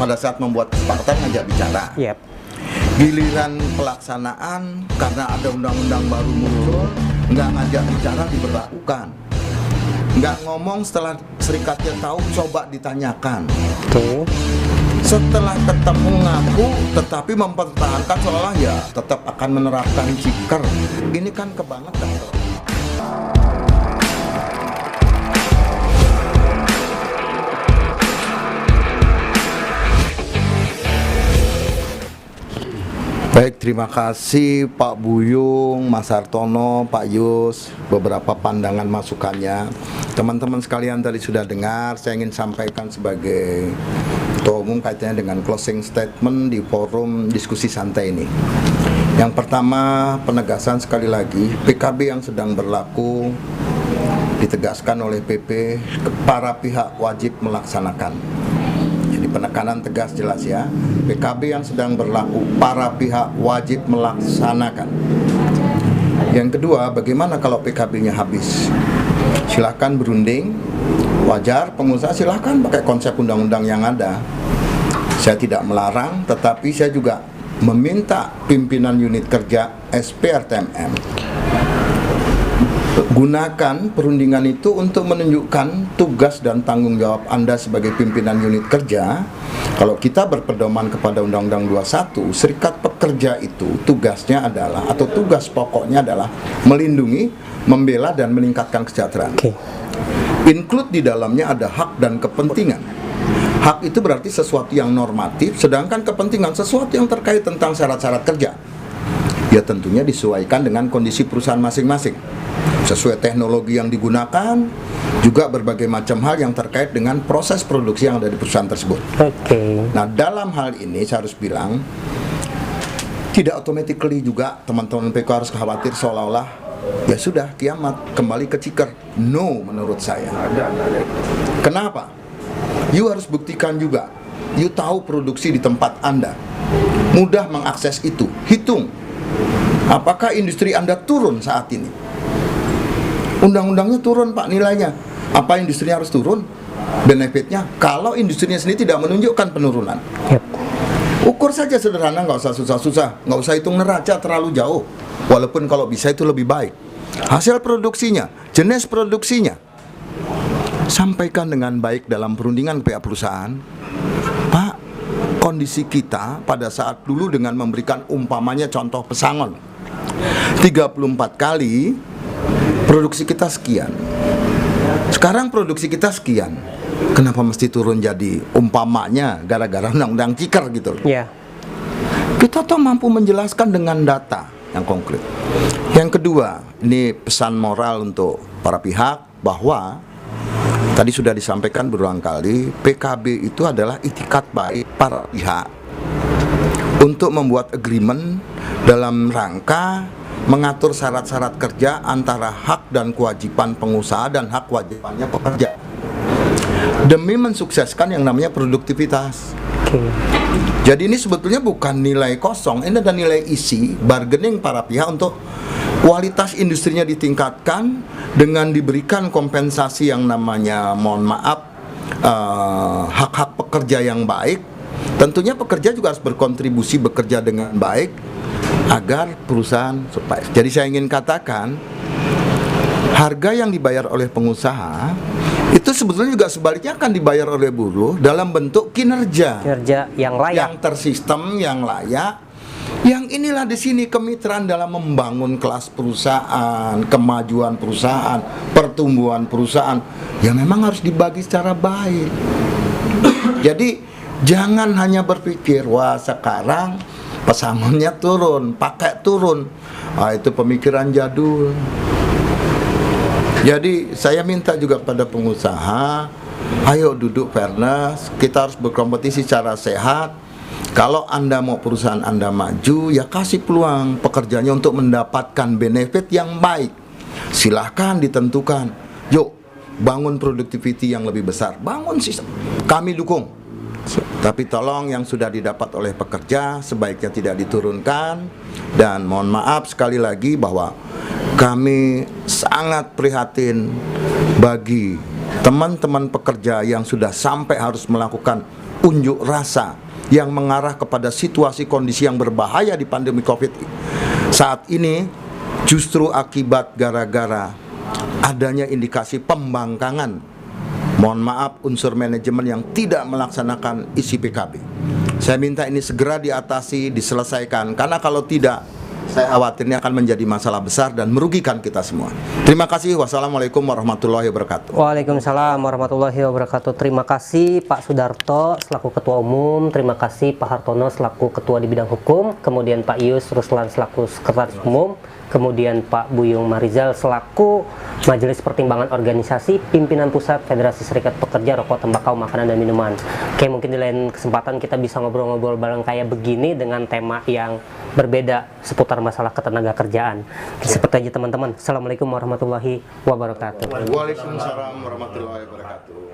pada saat membuat kesepakatan ngajak bicara. Yep. Giliran pelaksanaan karena ada undang-undang baru muncul, nggak ngajak bicara diberlakukan. Nggak ngomong setelah serikatnya tahu, coba ditanyakan. Tuh. Setelah ketemu ngaku, tetapi mempertahankan seolah ya tetap akan menerapkan ciker. Ini kan kebangetan. Baik, terima kasih Pak Buyung, Mas Hartono, Pak Yus, beberapa pandangan masukannya. Teman-teman sekalian tadi sudah dengar, saya ingin sampaikan sebagai Ketua Umum kaitannya dengan closing statement di forum diskusi santai ini. Yang pertama, penegasan sekali lagi, PKB yang sedang berlaku ditegaskan oleh PP, para pihak wajib melaksanakan. Penekanan tegas jelas ya, PKB yang sedang berlaku para pihak wajib melaksanakan. Yang kedua, bagaimana kalau PKB-nya habis? Silahkan berunding, wajar, pengusaha silahkan pakai konsep undang-undang yang ada. Saya tidak melarang, tetapi saya juga meminta pimpinan unit kerja SPRTMM gunakan perundingan itu untuk menunjukkan tugas dan tanggung jawab Anda sebagai pimpinan unit kerja. Kalau kita berpedoman kepada Undang-Undang 21, serikat pekerja itu tugasnya adalah, atau tugas pokoknya adalah melindungi, membela, dan meningkatkan kesejahteraan. Include di dalamnya ada hak dan kepentingan. Hak itu berarti sesuatu yang normatif, sedangkan kepentingan sesuatu yang terkait tentang syarat-syarat kerja. Ya tentunya disesuaikan dengan kondisi perusahaan masing-masing, sesuai teknologi yang digunakan, juga berbagai macam hal yang terkait dengan proses produksi yang ada di perusahaan tersebut. Nah, dalam hal ini saya harus bilang, tidak automatically juga teman-teman PK harus khawatir seolah-olah ya sudah kiamat kembali ke ciker. No, menurut saya. Kenapa? You harus buktikan juga. You tahu produksi di tempat Anda, mudah mengakses itu. Hitung, apakah industri Anda turun saat ini? Undang-undangnya turun Pak nilainya. Apa industrinya harus turun? Benefitnya, kalau industrinya sendiri tidak menunjukkan penurunan. Ukur saja sederhana, nggak usah susah-susah, nggak usah hitung neraca terlalu jauh. Walaupun kalau bisa itu lebih baik. Hasil produksinya, jenis produksinya, sampaikan dengan baik dalam perundingan pihak perusahaan. Pak, kondisi kita pada saat dulu dengan memberikan umpamanya contoh pesangon 34 kali, produksi kita sekian. Sekarang produksi kita sekian. Kenapa mesti turun jadi umpamanya gara-gara undang-undang ciker gitu loh. Kita tuh mampu menjelaskan dengan data yang konkret. Yang kedua, ini pesan moral untuk para pihak bahwa tadi sudah disampaikan berulang kali, PKB itu adalah itikat baik para pihak untuk membuat agreement dalam rangka mengatur syarat-syarat kerja antara hak dan kewajiban pengusaha dan hak kewajibannya pekerja demi mensukseskan yang namanya produktivitas. Jadi ini sebetulnya bukan nilai kosong, ini ada nilai isi, bargaining para pihak untuk kualitas industrinya ditingkatkan dengan diberikan kompensasi yang namanya, mohon maaf, hak-hak pekerja yang baik. Tentunya pekerja juga harus berkontribusi bekerja dengan baik agar perusahaan survive. Jadi saya ingin katakan, harga yang dibayar oleh pengusaha itu sebetulnya juga sebaliknya akan dibayar oleh buruh dalam bentuk kinerja yang layak, yang tersistem, yang layak. Yang inilah di sini kemitraan dalam membangun kelas perusahaan, kemajuan perusahaan, pertumbuhan perusahaan yang memang harus dibagi secara baik. Jadi jangan hanya berpikir wah sekarang pesangonnya turun, pakai turun. Itu pemikiran jadul. Jadi saya minta juga pada pengusaha, ayo duduk fairness, kita harus berkompetisi secara sehat. Kalau Anda mau perusahaan Anda maju, ya kasih peluang pekerjanya untuk mendapatkan benefit yang baik. Silahkan ditentukan, yuk bangun productivity yang lebih besar, bangun sistem, kami dukung. Tapi tolong yang sudah didapat oleh pekerja sebaiknya tidak diturunkan. Dan mohon maaf sekali lagi bahwa kami sangat prihatin bagi teman-teman pekerja yang sudah sampai harus melakukan unjuk rasa yang mengarah kepada situasi kondisi yang berbahaya di pandemi COVID saat ini justru akibat gara-gara adanya indikasi pembangkangan, mohon maaf, unsur manajemen yang tidak melaksanakan isi PKB. Saya minta ini segera diatasi, diselesaikan, karena kalau tidak, saya khawatir ini akan menjadi masalah besar dan merugikan kita semua. Terima kasih. Wassalamualaikum warahmatullahi wabarakatuh. Waalaikumsalam warahmatullahi wabarakatuh. Terima kasih Pak Sudarto selaku Ketua Umum, terima kasih Pak Hartono selaku Ketua di bidang hukum, kemudian Pak Yus Ruslan selaku Sekretaris Umum, kemudian Pak Buyung Marizal selaku Majelis Pertimbangan Organisasi Pimpinan Pusat Federasi Serikat Pekerja Rokok, Tembakau, Makanan dan Minuman. Oke, mungkin di lain kesempatan kita bisa ngobrol-ngobrol bareng kayak begini dengan tema yang berbeda seputar masalah ketenaga kerjaan. Seperti aja teman-teman. Assalamualaikum warahmatullahi wabarakatuh. Waalaikumsalam warahmatullahi wabarakatuh.